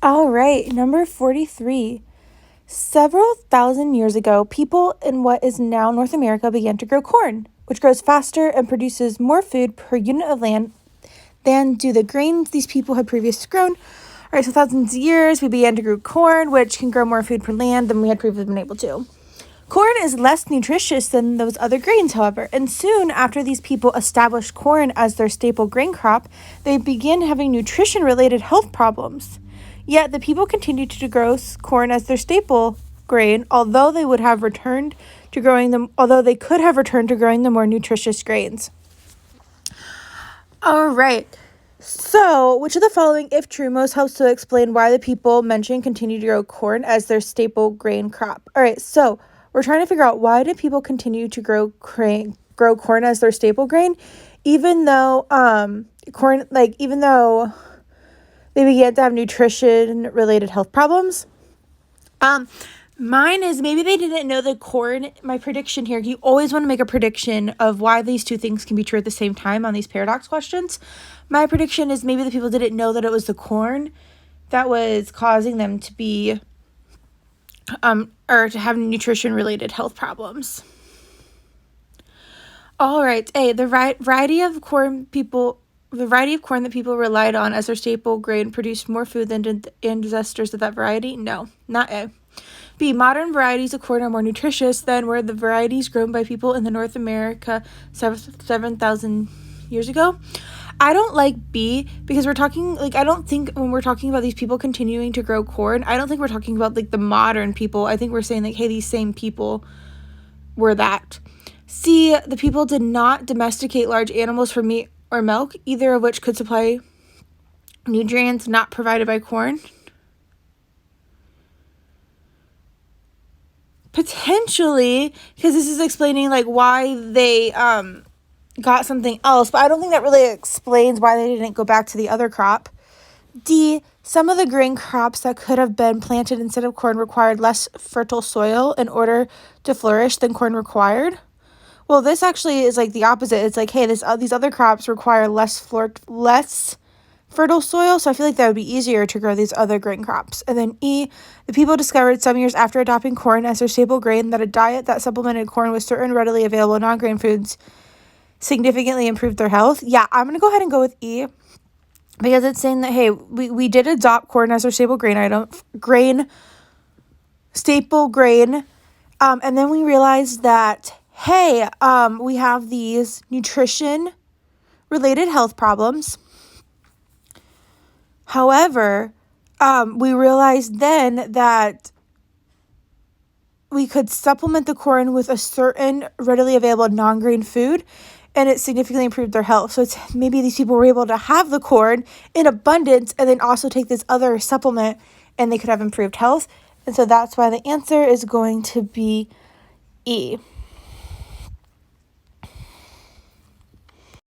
All right, number 43. Several thousand years ago, people in what is now North America began to grow corn, which grows faster and produces more food per unit of land than do the grains these people had previously grown. All right, so thousands of years, we began to grow corn, which can grow more food per land than we had previously been able to. Corn is less nutritious than those other grains, however, and soon after these people established corn as their staple grain crop, they began having nutrition-related health problems. Yet the people continued to grow corn as their staple grain, although they could have returned to growing the more nutritious grains. All right. So, which of the following, if true, most helps to explain why the people mentioned continue to grow corn as their staple grain crop? All right. So, we're trying to figure out, why did people continue to grow corn as their staple grain, even though even though they began to have nutrition-related health problems? Mine is, maybe they didn't know the corn. My prediction here, you always want to make a prediction of why these two things can be true at the same time on these paradox questions. My prediction is maybe the people didn't know that it was the corn that was causing them to be, or to have nutrition-related health problems. All right, A, the variety of corn that people relied on as their staple grain produced more food than ancestors of that variety? No, not A. B, modern varieties of corn are more nutritious than were the varieties grown by people in the North America 7,000 years ago. I don't like B, because I don't think when we're talking about these people continuing to grow corn, I don't think we're talking about the modern people. I think we're saying hey, these same people were that. C, the people did not domesticate large animals for meat or milk, either of which could supply nutrients not provided by corn. Potentially, because this is explaining why they got something else, but I don't think that really explains why they didn't go back to the other crop. D, some of the grain crops that could have been planted instead of corn required less fertile soil in order to flourish than corn required. Well, this actually is the opposite. It's hey, these other crops require less fertile soil, so I feel like that would be easier to grow these other grain crops. And then E, the people discovered some years after adopting corn as their staple grain that a diet that supplemented corn with certain readily available non-grain foods significantly improved their health. Yeah, I'm going to go ahead and go with E, because it's saying that, hey, we did adopt corn as our staple staple grain, and then we realized that, hey, we have these nutrition-related health problems. However, we realized then that we could supplement the corn with a certain readily available non-grain food, and it significantly improved their health. So it's maybe these people were able to have the corn in abundance and then also take this other supplement, and they could have improved health. And so that's why the answer is going to be E.